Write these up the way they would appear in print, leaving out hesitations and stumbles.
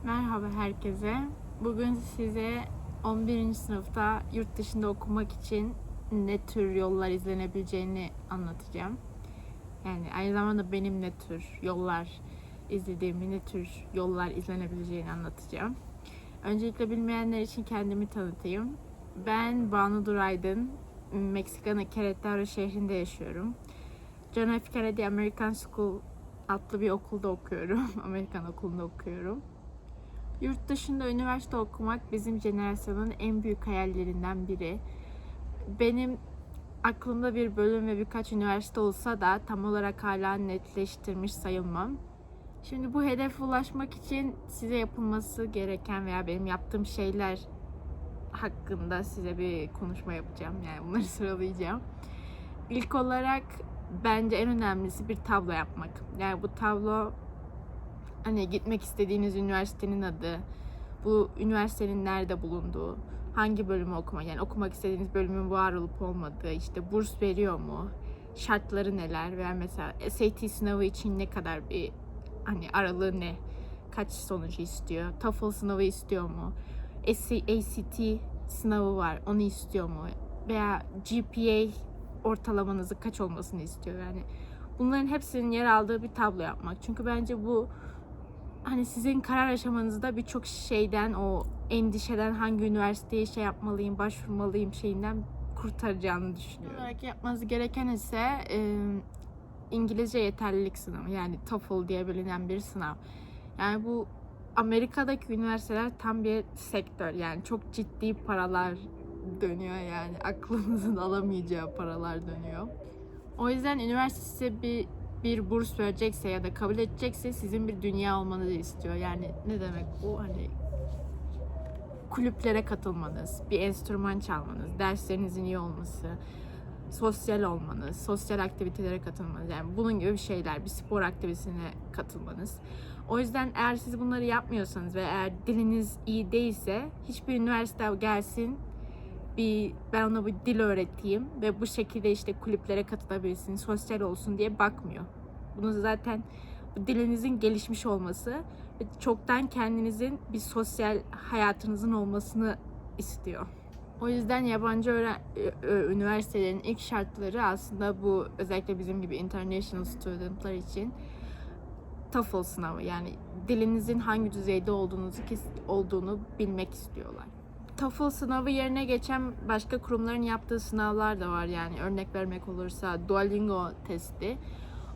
Merhaba herkese. Bugün size 11. sınıfta yurt dışında okumak için ne tür yollar izlenebileceğini anlatacağım. Yani aynı zamanda benim ne tür yollar izlediğimi, ne tür yollar izlenebileceğini anlatacağım. Öncelikle bilmeyenler için kendimi tanıtayım. Ben Banu Duraydın, Meksika'nın Querétaro şehrinde yaşıyorum. John F. Kennedy American School adlı bir okulda okuyorum. Amerikan okulunda okuyorum. Yurt dışında üniversite okumak bizim jenerasyonun en büyük hayallerinden biri. Benim aklımda bir bölüm ve birkaç üniversite olsa da tam olarak hala netleştirmiş sayılmam. Şimdi bu hedefe ulaşmak için size yapılması gereken veya benim yaptığım şeyler hakkında size bir konuşma yapacağım. Yani bunları sıralayacağım. İlk olarak bence en önemlisi bir tablo yapmak. Yani bu tablo hani gitmek istediğiniz üniversitenin adı, bu üniversitenin nerede bulunduğu, hangi bölümü okumak, yani okumak istediğiniz bölümün var olup olmadığı, işte burs veriyor mu, şartları neler veya mesela SAT sınavı için ne kadar bir hani aralığı ne, kaç sonucu istiyor, TOEFL sınavı istiyor mu, ACT sınavı var onu istiyor mu veya GPA ortalamanızı kaç olmasını istiyor yani. Bunların hepsinin yer aldığı bir tablo yapmak. Çünkü bence bu hani sizin karar aşamanızda birçok şeyden, o endişeden hangi üniversiteye şey yapmalıyım, başvurmalıyım şeyinden kurtaracağını düşünüyorum. Olarak yapmanız gereken ise İngilizce yeterlilik sınavı, yani TOEFL diye bilinen bir sınav. Yani bu Amerika'daki üniversiteler tam bir sektör, yani çok ciddi paralar dönüyor, yani aklınızın alamayacağı paralar dönüyor. O yüzden üniversite size bir burs verecekse ya da kabul edecekse sizin bir dünya olmanızı istiyor. Yani ne demek bu? Hani kulüplere katılmanız, bir enstrüman çalmanız, derslerinizin iyi olması, sosyal olmanız, sosyal aktivitelere katılmanız, yani bunun gibi şeyler, bir spor aktivitesine katılmanız. O yüzden eğer siz bunları yapmıyorsanız ve eğer diliniz iyi değilse hiçbir üniversite gelsin ben ona bir dil öğreteyim ve bu şekilde işte kulüplere katılabilsin, sosyal olsun diye bakmıyor. Bunu zaten bu dilinizin gelişmiş olması ve çoktan kendinizin bir sosyal hayatınızın olmasını istiyor. O yüzden yabancı üniversitelerin ilk şartları aslında bu, özellikle bizim gibi international studentlar için TOEFL sınavı, yani dilinizin hangi düzeyde olduğunu bilmek istiyorlar. TOEFL sınavı yerine geçen başka kurumların yaptığı sınavlar da var, yani örnek vermek olursa Duolingo testi.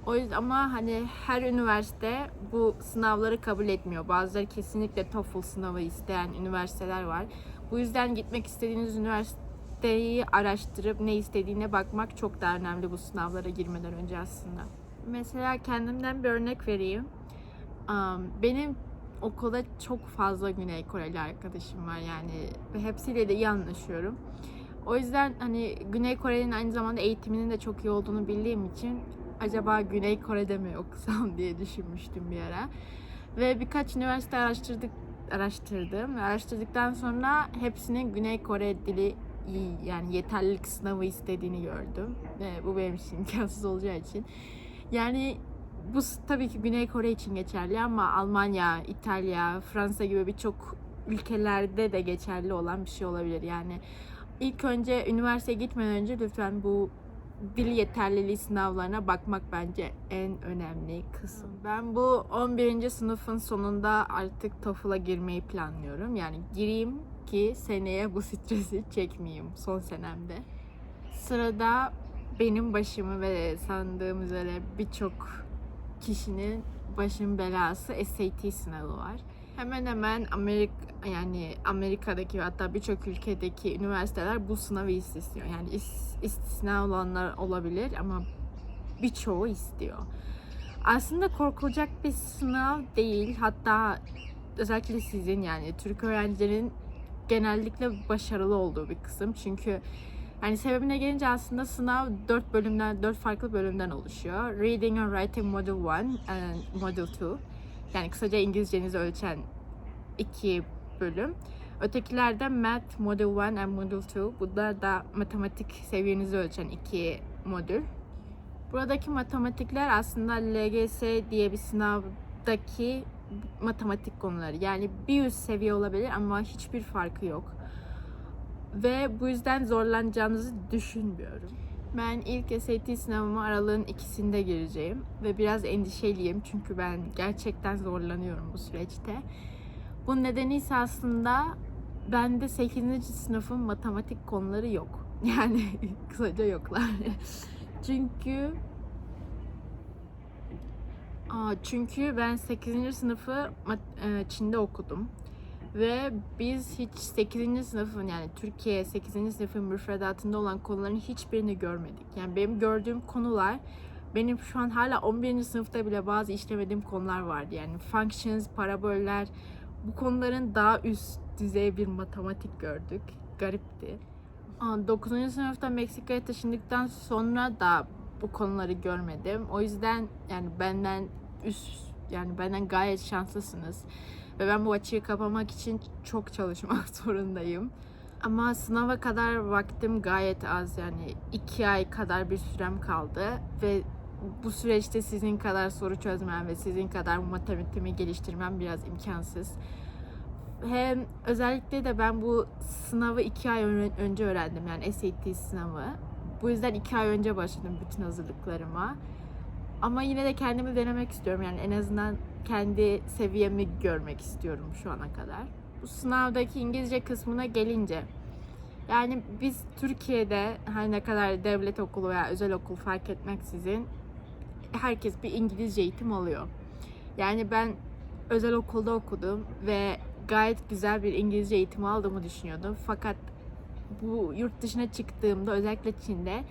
O yüzden ama hani her üniversite bu sınavları kabul etmiyor. Bazıları kesinlikle TOEFL sınavı isteyen üniversiteler var. Bu yüzden gitmek istediğiniz üniversiteyi araştırıp ne istediğine bakmak çok daha önemli bu sınavlara girmeden önce aslında. Mesela kendimden bir örnek vereyim. Benim okulda çok fazla Güney Koreli arkadaşım var, yani ve hepsiyle de iyi anlaşıyorum. O yüzden hani Güney Kore'nin aynı zamanda eğitiminin de çok iyi olduğunu bildiğim için acaba Güney Kore'de mi okusam diye düşünmüştüm bir ara. Ve birkaç üniversite araştırdım. Araştırdıktan sonra hepsinin Güney Kore dili iyi, yani yeterlilik sınavı istediğini gördüm. Ve bu benim için imkansız olacağı için. Yani bu tabii ki Güney Kore için geçerli ama Almanya, İtalya, Fransa gibi birçok ülkelerde de geçerli olan bir şey olabilir. Yani ilk önce üniversiteye gitmeden önce lütfen bu dil yeterliliği sınavlarına bakmak bence en önemli kısım. Ben bu 11. sınıfın sonunda artık TOEFL'a girmeyi planlıyorum. Yani gireyim ki seneye bu stresi çekmeyeyim son senemde. Sırada benim başımı ve sandığım üzere birçok kişinin başın belası SAT sınavı var. Hemen hemen Amerika'daki ve hatta birçok ülkedeki üniversiteler bu sınavı istiyor. Yani istisna olanlar olabilir ama birçoğu istiyor. Aslında korkulacak bir sınav değil. Hatta özellikle sizin, yani Türk öğrencilerin genellikle başarılı olduğu bir kısım. Çünkü yani sebebine gelince aslında sınav 4 farklı bölümden oluşuyor. Reading and Writing Module 1 and Module 2. Yani kısaca İngilizcenizi ölçen 2 bölüm. Ötekiler de Math Module 1 and Module 2. Bunlar da matematik seviyenizi ölçen 2 modül. Buradaki matematikler aslında LGS diye bir sınavdaki matematik konuları. Yani bir üst seviye olabilir ama hiçbir farkı yok. Ve bu yüzden zorlanacağınızı düşünmüyorum. Ben ilk SAT sınavıma aralığın 2'sinde gireceğim ve biraz endişeliyim çünkü ben gerçekten zorlanıyorum bu süreçte. Bunun nedeni ise aslında bende 8. sınıfın matematik konuları yok. Yani kısaca yoklar. Çünkü ben 8. sınıfı Çin'de okudum. Ve biz hiç 8. sınıfın, yani Türkiye 8. sınıfın müfredatında olan konuların hiçbirini görmedik. Yani benim gördüğüm konular, benim şu an hala 11. sınıfta bile bazı işlemediğim konular vardı. Yani functions, paraboller, bu konuların daha üst düzey bir matematik gördük. Garipti. 9. sınıfta Meksika'ya taşındıktan sonra da bu konuları görmedim. O yüzden yani benden gayet şanslısınız. Ve ben bu açığı kapamak için çok çalışmak zorundayım. Ama sınava kadar vaktim gayet az, yani 2 ay kadar bir sürem kaldı. Ve bu süreçte sizin kadar soru çözmem ve sizin kadar matematiğimi geliştirmem biraz imkansız. Hem özellikle de ben bu sınavı 2 ay önce öğrendim, yani SAT sınavı. Bu yüzden 2 ay önce başladım bütün hazırlıklarıma. Ama yine de kendimi denemek istiyorum, yani en azından kendi seviyemi görmek istiyorum şu ana kadar. Bu sınavdaki İngilizce kısmına gelince, yani biz Türkiye'de her ne kadar devlet okulu veya özel okul fark etmeksizin herkes bir İngilizce eğitim alıyor. Yani ben özel okulda okudum ve gayet güzel bir İngilizce eğitimi aldığımı düşünüyordum. Fakat bu yurt dışına çıktığımda, özellikle Çin'de,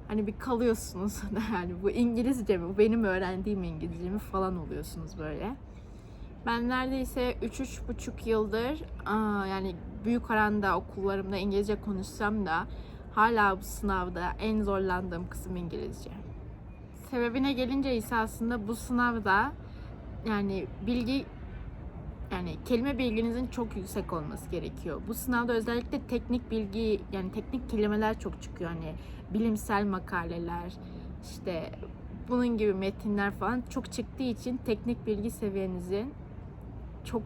hani bir kalıyorsunuz. Yani bu İngilizce mi? Bu benim öğrendiğim İngilizce mi falan oluyorsunuz böyle. Ben neredeyse 3-3,5 yıldır yani büyük oranda okullarımda İngilizce konuşsam da hala bu sınavda en zorlandığım kısım İngilizce. Sebebine gelince ise aslında bu sınavda yani kelime bilginizin çok yüksek olması gerekiyor. Bu sınavda özellikle teknik bilgi, yani teknik kelimeler çok çıkıyor. Hani bilimsel makaleler, işte bunun gibi metinler falan çok çıktığı için teknik bilgi seviyenizin çok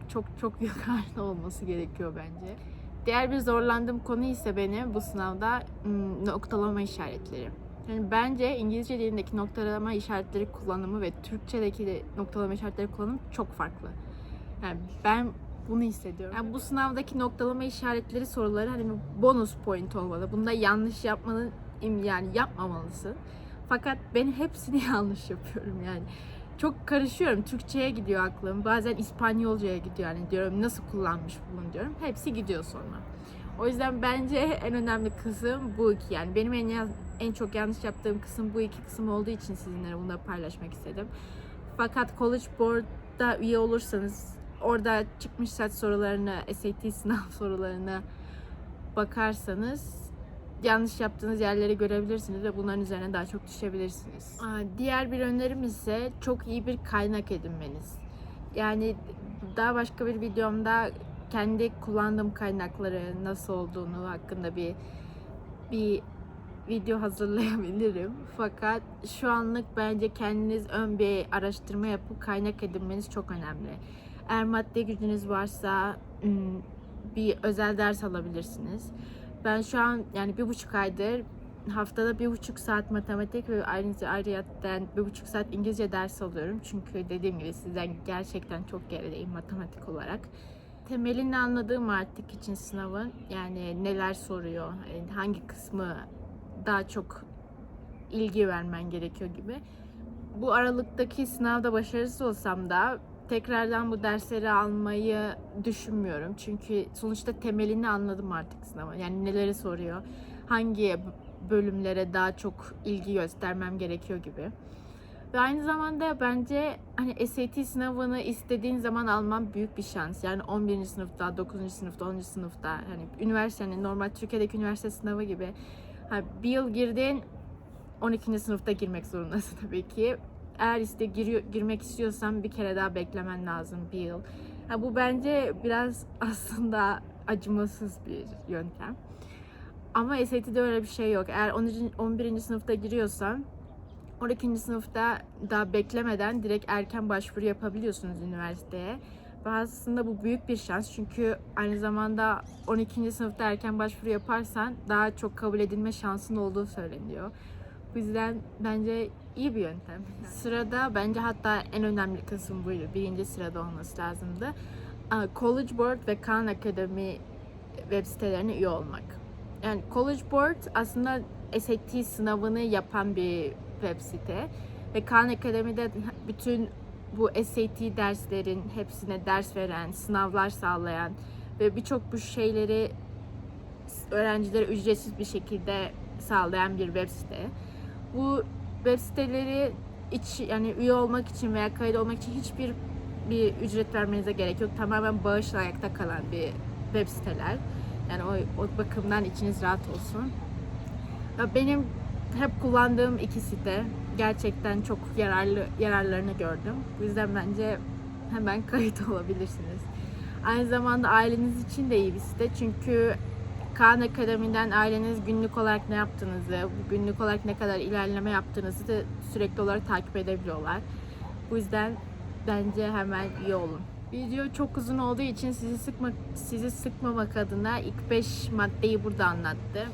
yukarıda olması gerekiyor bence. Diğer bir zorlandığım konu ise benim bu sınavda noktalama işaretleri. Yani bence İngilizce dilindeki noktalama işaretleri kullanımı ve Türkçedeki de noktalama işaretleri kullanımı çok farklı. Yani ben bunu hissediyorum. Yani bu sınavdaki noktalama işaretleri soruları hani bonus point olmalı. Bunda yanlış yapmanın, yani yapmamalısın. Fakat ben hepsini yanlış yapıyorum yani. Çok karışıyorum. Türkçe'ye gidiyor aklım. Bazen İspanyolca'ya gidiyor. Yani diyorum nasıl kullanmış bunu diyorum. Hepsi gidiyor sonra. O yüzden bence en önemli kısım bu iki. Yani benim en çok yanlış yaptığım kısım bu iki kısım olduğu için sizinle bunları paylaşmak istedim. Fakat College Board'da üye olursanız, orada çıkmış set sorularını, SAT sınav sorularına bakarsanız yanlış yaptığınız yerleri görebilirsiniz ve bunların üzerine daha çok düşebilirsiniz. Diğer bir önerim ise çok iyi bir kaynak edinmeniz. Yani daha başka bir videomda kendi kullandığım kaynakları nasıl olduğunu hakkında bir video hazırlayabilirim. Fakat şu anlık bence kendiniz ön bir araştırma yapıp kaynak edinmeniz çok önemli. Eğer maddi gücünüz varsa bir özel ders alabilirsiniz. Ben şu an yani 1,5 aydır haftada 1,5 saat matematik ve ayrıyetten 1,5 saat İngilizce ders alıyorum. Çünkü dediğim gibi sizden gerçekten çok gerideyim matematik olarak. Temelini anladığım artık için sınavın, yani neler soruyor, hangi kısmı daha çok ilgi vermen gerekiyor gibi. Bu aralıktaki sınavda başarısız olsam da tekrardan bu dersleri almayı düşünmüyorum. Çünkü sonuçta temelini anladım artık sınavın. Yani neleri soruyor, hangi bölümlere daha çok ilgi göstermem gerekiyor gibi. Ve aynı zamanda bence hani SAT sınavını istediğin zaman alman büyük bir şans. Yani 11. sınıfta, 9. sınıfta, 10. sınıfta, hani üniversitenin normal Türkiye'deki üniversite sınavı gibi. Hani bir yıl girdin, 12. sınıfta girmek zorundasın tabii ki. Eğer girmek istiyorsan bir kere daha beklemen lazım, bir yıl. Bu bence biraz aslında acımasız bir yöntem. Ama SAT'de öyle bir şey yok. Eğer 11. sınıfta giriyorsan 12. sınıfta daha beklemeden direkt erken başvuru yapabiliyorsunuz üniversiteye. Ve aslında bu büyük bir şans çünkü aynı zamanda 12. sınıfta erken başvuru yaparsan daha çok kabul edilme şansın olduğu söyleniyor. Bu yüzden bence iyi bir yöntem. Sırada bence hatta en önemli kısım buydu. Birinci sırada olması lazımdı. College Board ve Khan Academy web sitelerine üye olmak. Yani College Board aslında SAT sınavını yapan bir web site ve Khan Academy'de bütün bu SAT derslerin hepsine ders veren, sınavlar sağlayan ve birçok bu şeyleri öğrencilere ücretsiz bir şekilde sağlayan bir web site. Bu web siteleri yani üye olmak için veya kayıt olmak için hiçbir ücret vermenize gerek yok. Tamamen bağışla ayakta kalan bir web siteler. Yani o bakımdan içiniz rahat olsun. Benim hep kullandığım iki site. Gerçekten çok yararlarını gördüm. Bu yüzden bence hemen kayıt olabilirsiniz. Aynı zamanda aileniz için de iyi bir site. Çünkü Khan Akademi'den aileniz günlük olarak ne yaptığınızı, günlük olarak ne kadar ilerleme yaptığınızı da sürekli olarak takip edebiliyorlar. Bu yüzden bence hemen iyi olun. Video çok uzun olduğu için sizi sıkmamak adına ilk 5 maddeyi burada anlattım.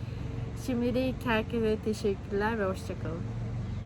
Şimdilik herkese teşekkürler ve hoşça kalın.